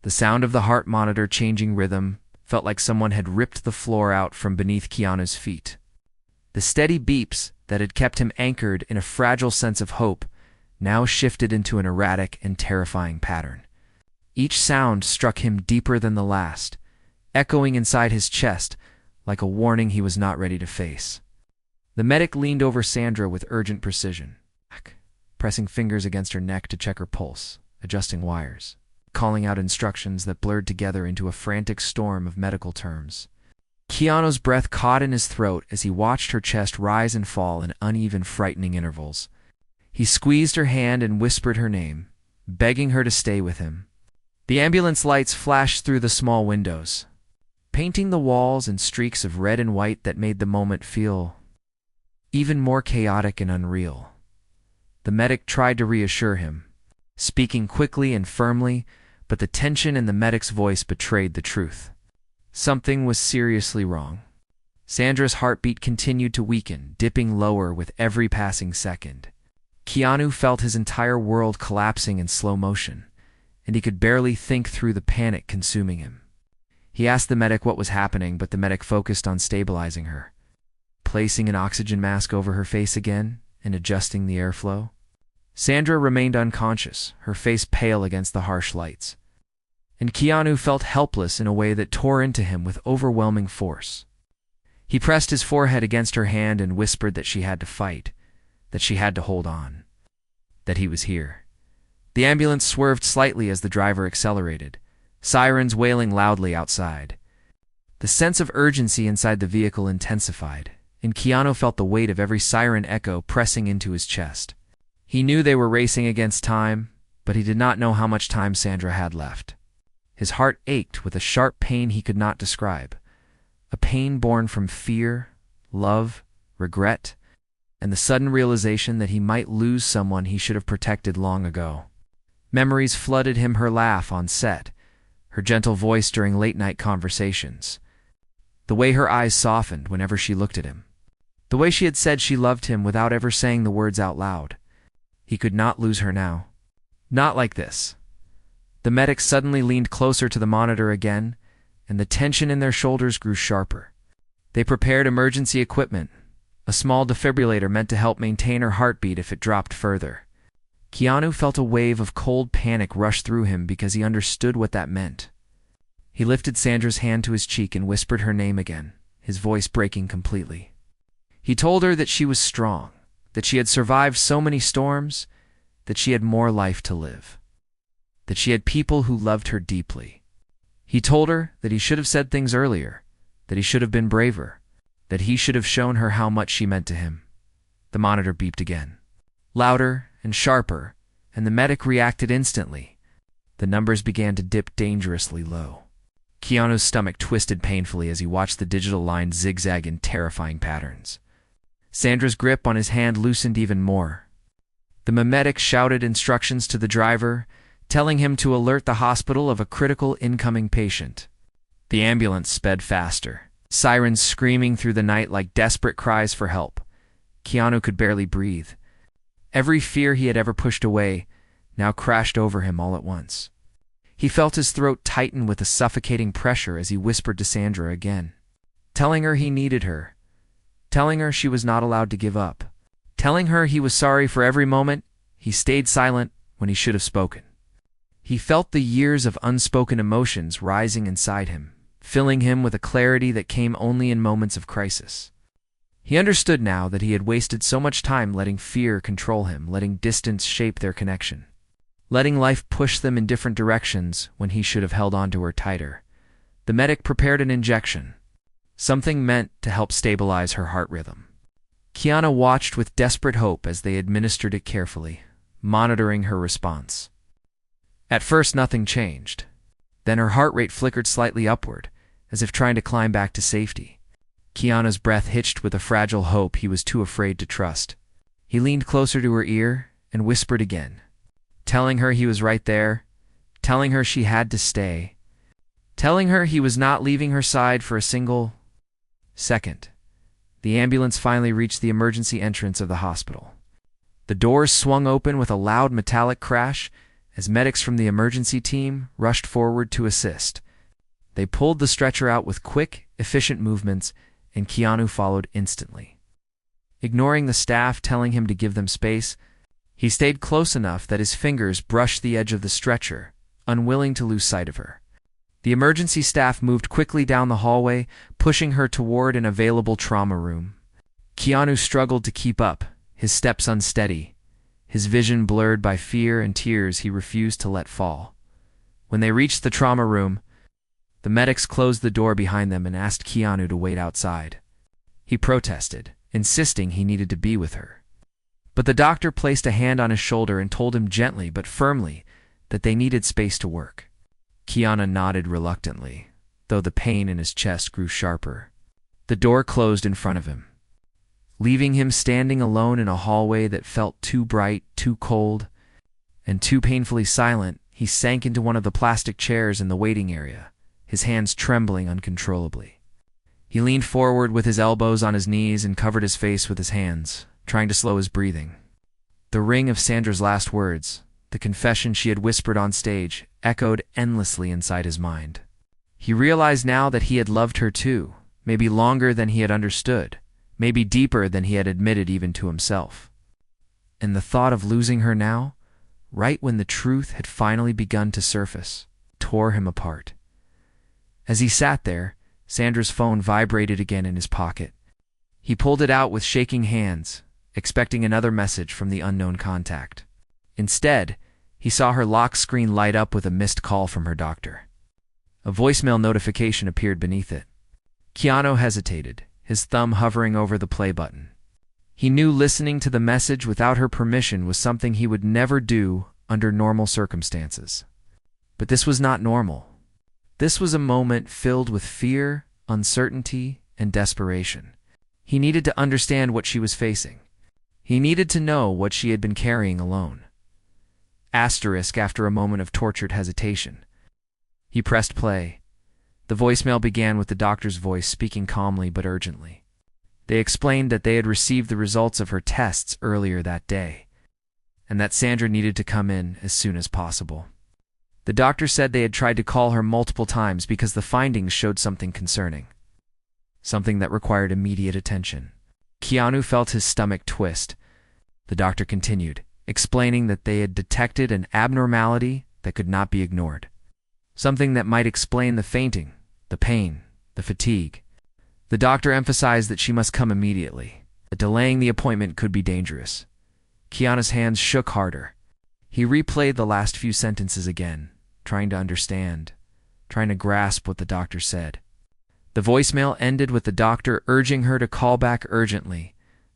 The sound of the heart monitor changing rhythm felt like someone had ripped the floor out from beneath Keanu's feet. The steady beeps that had kept him anchored in a fragile sense of hope now shifted into an erratic and terrifying pattern. Each sound struck him deeper than the last, echoing inside his chest like a warning he was not ready to face. The medic leaned over Sandra with urgent precision, pressing fingers against her neck to check her pulse, adjusting wires, calling out instructions that blurred together into a frantic storm of medical terms. Keanu's breath caught in his throat as he watched her chest rise and fall in uneven, frightening intervals. He squeezed her hand and whispered her name, begging her to stay with him. The ambulance lights flashed through the small windows, painting the walls in streaks of red and white that made the moment feel even more chaotic and unreal. The medic tried to reassure him, speaking quickly and firmly, but the tension in the medic's voice betrayed the truth. Something was seriously wrong. Sandra's heartbeat continued to weaken, dipping lower with every passing second. Keanu felt his entire world collapsing in slow motion, and he could barely think through the panic consuming him. He asked the medic what was happening, but the medic focused on stabilizing her, placing an oxygen mask over her face again and adjusting the airflow. Sandra remained unconscious, her face pale against the harsh lights, and Keanu felt helpless in a way that tore into him with overwhelming force. He pressed his forehead against her hand and whispered that she had to fight, that she had to hold on, that he was here. The ambulance swerved slightly as the driver accelerated, sirens wailing loudly outside. The sense of urgency inside the vehicle intensified, and Keanu felt the weight of every siren echo pressing into his chest. He knew they were racing against time, but he did not know how much time Sandra had left. His heart ached with a sharp pain he could not describe, a pain born from fear, love, regret, and the sudden realization that he might lose someone he should have protected long ago. Memories flooded him: her laugh on set, her gentle voice during late-night conversations, the way her eyes softened whenever she looked at him, the way she had said she loved him without ever saying the words out loud. He could not lose her now. Not like this. The medic suddenly leaned closer to the monitor again, and the tension in their shoulders grew sharper. They prepared emergency equipment, a small defibrillator meant to help maintain her heartbeat if it dropped further. Keanu felt a wave of cold panic rush through him because he understood what that meant. He lifted Sandra's hand to his cheek and whispered her name again, his voice breaking completely. He told her that she was strong, that she had survived so many storms, that she had more life to live, that she had people who loved her deeply. He told her that he should have said things earlier, that he should have been braver, that he should have shown her how much she meant to him. The monitor beeped again, louder and sharper, and the medic reacted instantly. The numbers began to dip dangerously low. Keanu's stomach twisted painfully as he watched the digital line zigzag in terrifying patterns. Sandra's grip on his hand loosened even more. The medic shouted instructions to the driver, telling him to alert the hospital of a critical incoming patient. The ambulance sped faster, sirens screaming through the night like desperate cries for help. Keanu could barely breathe. Every fear he had ever pushed away now crashed over him all at once. He felt his throat tighten with a suffocating pressure as he whispered to Sandra again, telling her he needed her, telling her she was not allowed to give up, telling her he was sorry for every moment he stayed silent when he should have spoken. He felt the years of unspoken emotions rising inside him, filling him with a clarity that came only in moments of crisis. He understood now that he had wasted so much time letting fear control him, letting distance shape their connection, letting life push them in different directions when he should have held on to her tighter. The medic prepared an injection, something meant to help stabilize her heart rhythm. Keanu watched with desperate hope as they administered it carefully, monitoring her response. At first, nothing changed. Then her heart rate flickered slightly upward, as if trying to climb back to safety. Keanu's breath hitched with a fragile hope he was too afraid to trust. He leaned closer to her ear and whispered again, telling her he was right there, telling her she had to stay, telling her he was not leaving her side for a single second. The ambulance finally reached the emergency entrance of the hospital. The doors swung open with a loud metallic crash as medics from the emergency team rushed forward to assist. They pulled the stretcher out with quick, efficient movements, and Keanu followed instantly. Ignoring the staff telling him to give them space, he stayed close enough that his fingers brushed the edge of the stretcher, unwilling to lose sight of her. The emergency staff moved quickly down the hallway, pushing her toward an available trauma room. Keanu struggled to keep up, his steps unsteady, his vision blurred by fear and tears he refused to let fall. When they reached the trauma room, the medics closed the door behind them and asked Keanu to wait outside. He protested, insisting he needed to be with her. But the doctor placed a hand on his shoulder and told him gently but firmly that they needed space to work. Keanu nodded reluctantly, though the pain in his chest grew sharper. The door closed in front of him, leaving him standing alone in a hallway that felt too bright, too cold, and too painfully silent. He sank into one of the plastic chairs in the waiting area, his hands trembling uncontrollably. He leaned forward with his elbows on his knees and covered his face with his hands, trying to slow his breathing. The ring of Sandra's last words, the confession she had whispered on stage, echoed endlessly inside his mind. He realized now that he had loved her too, maybe longer than he had understood, maybe deeper than he had admitted even to himself. And the thought of losing her now, right when the truth had finally begun to surface, tore him apart. As he sat there, Sandra's phone vibrated again in his pocket. He pulled it out with shaking hands, expecting another message from the unknown contact. Instead, he saw her lock screen light up with a missed call from her doctor. A voicemail notification appeared beneath it. Keanu hesitated, his thumb hovering over the play button. He knew listening to the message without her permission was something he would never do under normal circumstances. But this was not normal. This was a moment filled with fear, uncertainty, and desperation. He needed to understand what she was facing. He needed to know what she had been carrying alone. Asterisk after a moment of tortured hesitation. He pressed play. The voicemail began with the doctor's voice speaking calmly but urgently. They explained that they had received the results of her tests earlier that day, and that Sandra needed to come in as soon as possible. The doctor said they had tried to call her multiple times because the findings showed something concerning. Something that required immediate attention. Keanu felt his stomach twist. The doctor continued, explaining that they had detected an abnormality that could not be ignored. Something that might explain the fainting, the pain, the fatigue. The doctor emphasized that she must come immediately, that delaying the appointment could be dangerous. Keanu's hands shook harder. He replayed the last few sentences again, trying to understand, trying to grasp what the doctor said. The voicemail ended with the doctor urging her to call back urgently,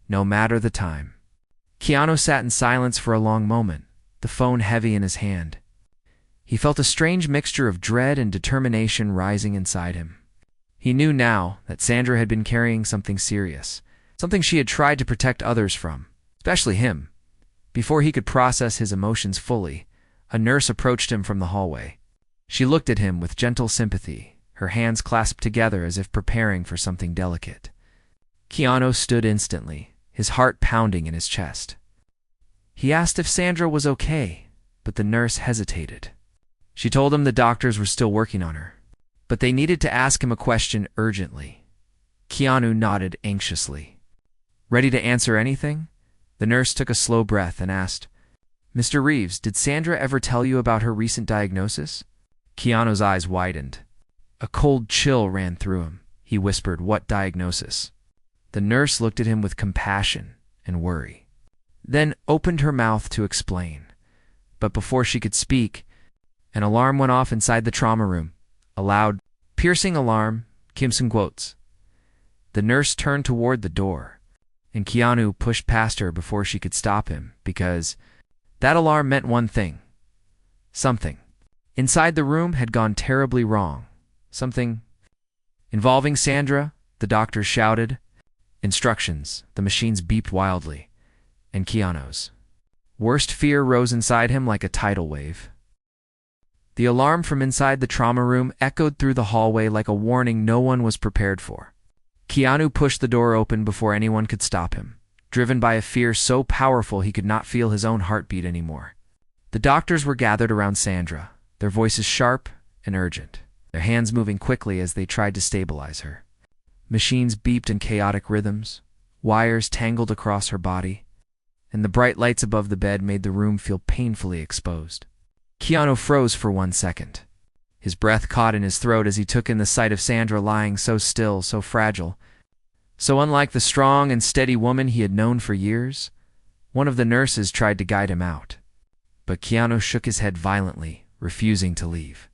no matter the time. Keanu sat in silence for a long moment, the phone heavy in his hand. He felt a strange mixture of dread and determination rising inside him. He knew now that Sandra had been carrying something serious, something she had tried to protect others from, especially him. Before he could process his emotions fully, a nurse approached him from the hallway. She looked at him with gentle sympathy, her hands clasped together as if preparing for something delicate. Keanu stood instantly, his heart pounding in his chest. He asked if Sandra was okay, but the nurse hesitated. She told him the doctors were still working on her, but they needed to ask him a question urgently. Keanu nodded anxiously. Ready to answer anything? The nurse took a slow breath and asked, "Mr. Reeves, did Sandra ever tell you about her recent diagnosis?" Keanu's eyes widened. A cold chill ran through him. He whispered, "What diagnosis?" The nurse looked at him with compassion and worry, then opened her mouth to explain. But before she could speak, an alarm went off inside the trauma room. A loud, piercing alarm, Kimson quotes. The nurse turned toward the door, and Keanu pushed past her before she could stop him, because that alarm meant one thing. Something inside the room had gone terribly wrong. Something involving Sandra, the doctor shouted. Instructions, the machines beeped wildly, and Keanu's worst fear rose inside him like a tidal wave. The alarm from inside the trauma room echoed through the hallway like a warning no one was prepared for. Keanu pushed the door open before anyone could stop him, driven by a fear so powerful he could not feel his own heartbeat anymore. The doctors were gathered around Sandra, their voices sharp and urgent, their hands moving quickly as they tried to stabilize her. Machines beeped in chaotic rhythms, wires tangled across her body, and the bright lights above the bed made the room feel painfully exposed. Keanu froze for 1 second. His breath caught in his throat as he took in the sight of Sandra lying so still, so fragile, so unlike the strong and steady woman he had known for years. One of the nurses tried to guide him out, but Keanu shook his head violently, refusing to leave.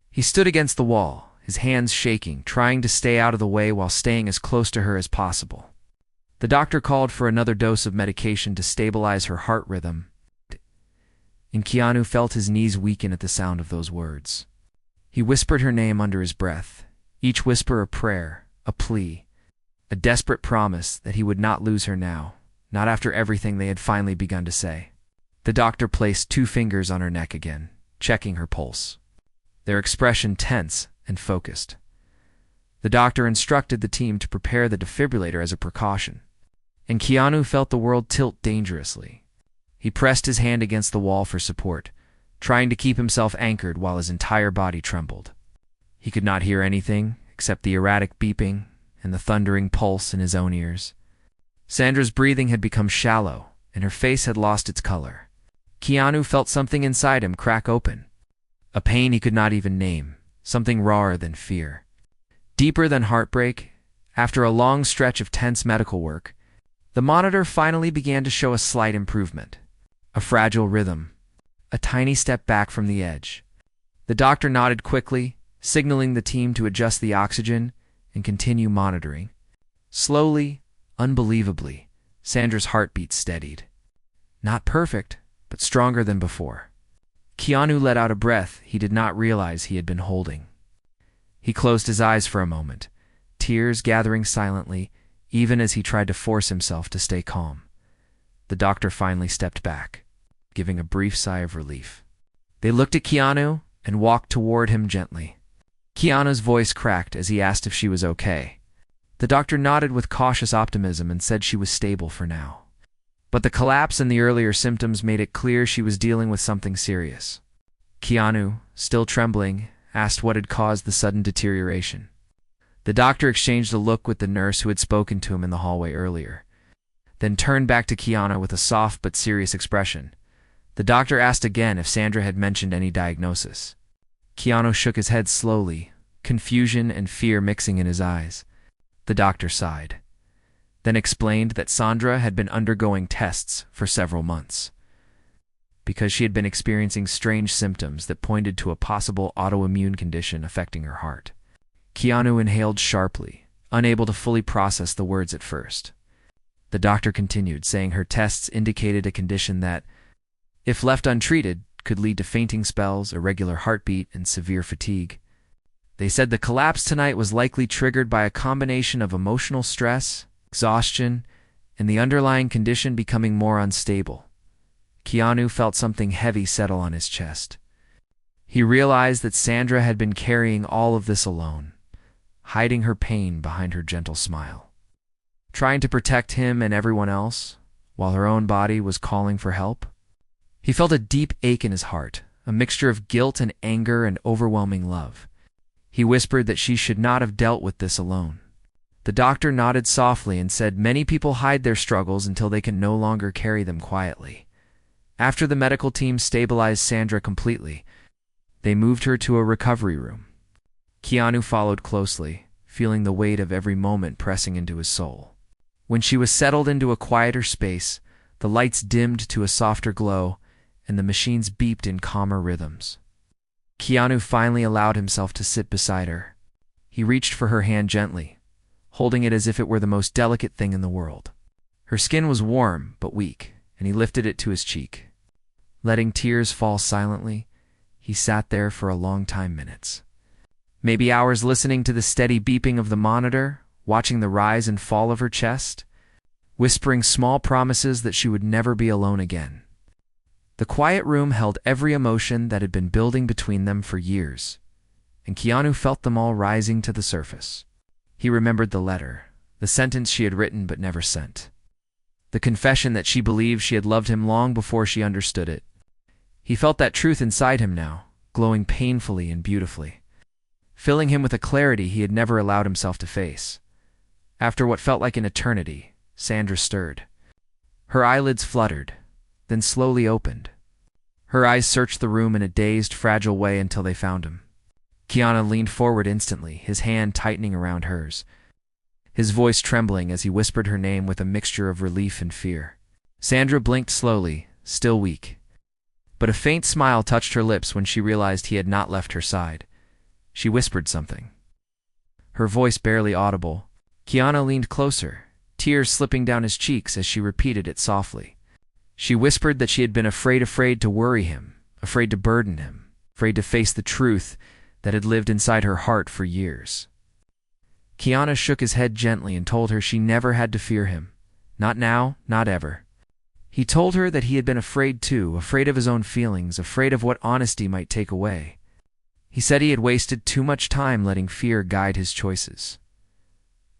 He stood against the wall, his hands shaking, trying to stay out of the way while staying as close to her as possible. The doctor called for another dose of medication to stabilize her heart rhythm, and Keanu felt his knees weaken at the sound of those words. He whispered her name under his breath, each whisper a prayer, a plea, a desperate promise that he would not lose her now, not after everything they had finally begun to say. The doctor placed 2 fingers on her neck again, checking her pulse, their expression tense and focused. The doctor instructed the team to prepare the defibrillator as a precaution, and Keanu felt the world tilt dangerously. He pressed his hand against the wall for support, trying to keep himself anchored while his entire body trembled. He could not hear anything except the erratic beeping and the thundering pulse in his own ears. Sandra's breathing had become shallow, and her face had lost its color. Keanu felt something inside him crack open. A pain he could not even name, something rawer than fear. Deeper than heartbreak, after a long stretch of tense medical work, the monitor finally began to show a slight improvement. A fragile rhythm, a tiny step back from the edge. The doctor nodded quickly, signaling the team to adjust the oxygen and continue monitoring. Slowly, unbelievably, Sandra's heartbeat steadied. Not perfect, but stronger than before. Keanu let out a breath he did not realize he had been holding. He closed his eyes for a moment, tears gathering silently, even as he tried to force himself to stay calm. The doctor finally stepped back, giving a brief sigh of relief. They looked at Keanu and walked toward him gently. Keanu's voice cracked as he asked if she was okay. The doctor nodded with cautious optimism and said she was stable for now. But the collapse and the earlier symptoms made it clear she was dealing with something serious. Keanu, still trembling, asked what had caused the sudden deterioration. The doctor exchanged a look with the nurse who had spoken to him in the hallway earlier, then turned back to Keanu with a soft but serious expression. The doctor asked again if Sandra had mentioned any diagnosis. Keanu shook his head slowly, confusion and fear mixing in his eyes. The doctor sighed, then explained that Sandra had been undergoing tests for several months, because she had been experiencing strange symptoms that pointed to a possible autoimmune condition affecting her heart. Keanu inhaled sharply, unable to fully process the words at first. The doctor continued, saying her tests indicated a condition that, if left untreated, could lead to fainting spells, irregular heartbeat, and severe fatigue. They said the collapse tonight was likely triggered by a combination of emotional stress, exhaustion, and the underlying condition becoming more unstable. Keanu felt something heavy settle on his chest. He realized that Sandra had been carrying all of this alone, hiding her pain behind her gentle smile, trying to protect him and everyone else, while her own body was calling for help. He felt a deep ache in his heart, a mixture of guilt and anger and overwhelming love. He whispered that she should not have dealt with this alone. The doctor nodded softly and said many people hide their struggles until they can no longer carry them quietly. After the medical team stabilized Sandra completely, they moved her to a recovery room. Keanu followed closely, feeling the weight of every moment pressing into his soul. When she was settled into a quieter space, the lights dimmed to a softer glow, and the machines beeped in calmer rhythms. Keanu finally allowed himself to sit beside her. He reached for her hand gently, holding it as if it were the most delicate thing in the world. Her skin was warm but weak, and he lifted it to his cheek. Letting tears fall silently, he sat there for a long time, minutes, maybe hours, listening to the steady beeping of the monitor, watching the rise and fall of her chest, whispering small promises that she would never be alone again. The quiet room held every emotion that had been building between them for years, and Keanu felt them all rising to the surface. He remembered the letter, the sentence she had written but never sent, the confession that she believed she had loved him long before she understood it. He felt that truth inside him now, glowing painfully and beautifully, filling him with a clarity he had never allowed himself to face. After what felt like an eternity, Sandra stirred. Her eyelids fluttered, then slowly opened. Her eyes searched the room in a dazed, fragile way until they found him. Keanu leaned forward instantly, his hand tightening around hers, his voice trembling as he whispered her name with a mixture of relief and fear. Sandra blinked slowly, still weak, but a faint smile touched her lips when she realized he had not left her side. She whispered something, her voice barely audible. Keanu leaned closer, tears slipping down his cheeks as she repeated it softly. She whispered that she had been afraid to worry him, afraid to burden him, afraid to face the truth that had lived inside her heart for years. Keanu shook his head gently and told her she never had to fear him. Not now, not ever. He told her that he had been afraid too, afraid of his own feelings, afraid of what honesty might take away. He said he had wasted too much time letting fear guide his choices.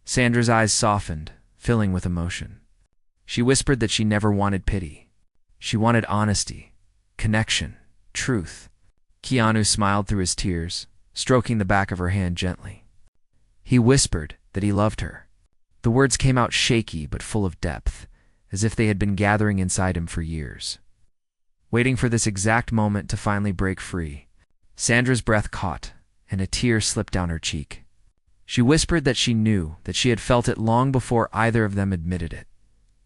Sandra's eyes softened, filling with emotion. She whispered that she never wanted pity. She wanted honesty, connection, truth. Keanu smiled through his tears, stroking the back of her hand gently. He whispered that he loved her. The words came out shaky but full of depth, as if they had been gathering inside him for years. Waiting for this exact moment to finally break free, Sandra's breath caught, and a tear slipped down her cheek. She whispered that she knew that she had felt it long before either of them admitted it.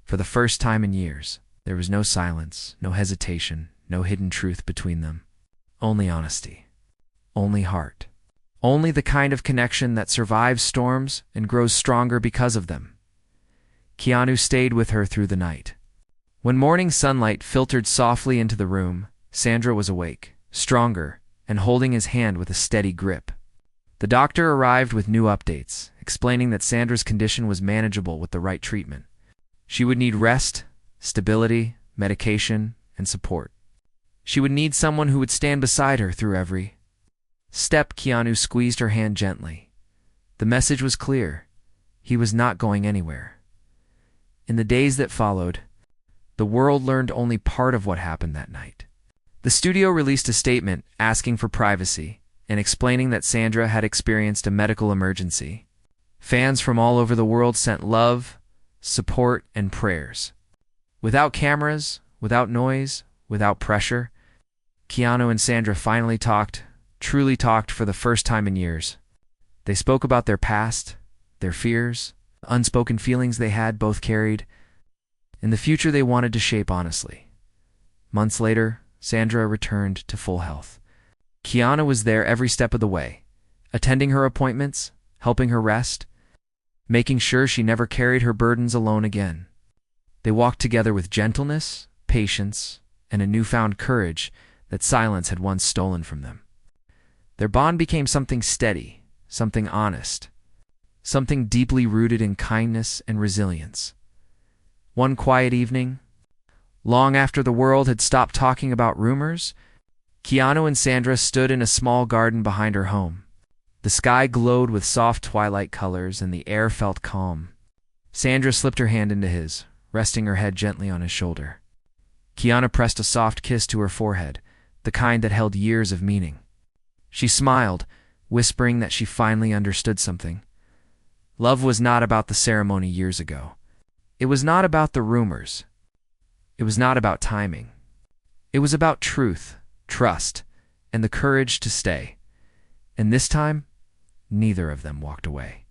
For the first time in years, there was no silence, no hesitation, no hidden truth between them. Only honesty. Only heart. Only the kind of connection that survives storms and grows stronger because of them. Keanu stayed with her through the night. When morning sunlight filtered softly into the room, Sandra was awake, stronger, and holding his hand with a steady grip. The doctor arrived with new updates, explaining that Sandra's condition was manageable with the right treatment. She would need rest, stability, medication, and support. She would need someone who would stand beside her through every step. Keanu squeezed her hand gently. The message was clear. He was not going anywhere. In the days that followed, the world learned only part of what happened that night. The studio released a statement asking for privacy and explaining that Sandra had experienced a medical emergency. Fans from all over the world sent love, support, and prayers. Without cameras, without noise, without pressure, Keanu and Sandra finally talked, truly talked for the first time in years. They spoke about their past, their fears, the unspoken feelings they had both carried, and the future they wanted to shape honestly. Months later, Sandra returned to full health. Keanu was there every step of the way, attending her appointments, helping her rest, making sure she never carried her burdens alone again. They walked together with gentleness, patience, and a newfound courage that silence had once stolen from them. Their bond became something steady, something honest, something deeply rooted in kindness and resilience. One quiet evening, long after the world had stopped talking about rumors, Keanu and Sandra stood in a small garden behind her home. The sky glowed with soft twilight colors and the air felt calm. Sandra slipped her hand into his, resting her head gently on his shoulder. Keanu pressed a soft kiss to her forehead, the kind that held years of meaning. She smiled, whispering that she finally understood something. Love was not about the ceremony years ago. It was not about the rumors. It was not about timing. It was about truth, trust, and the courage to stay. And this time, neither of them walked away.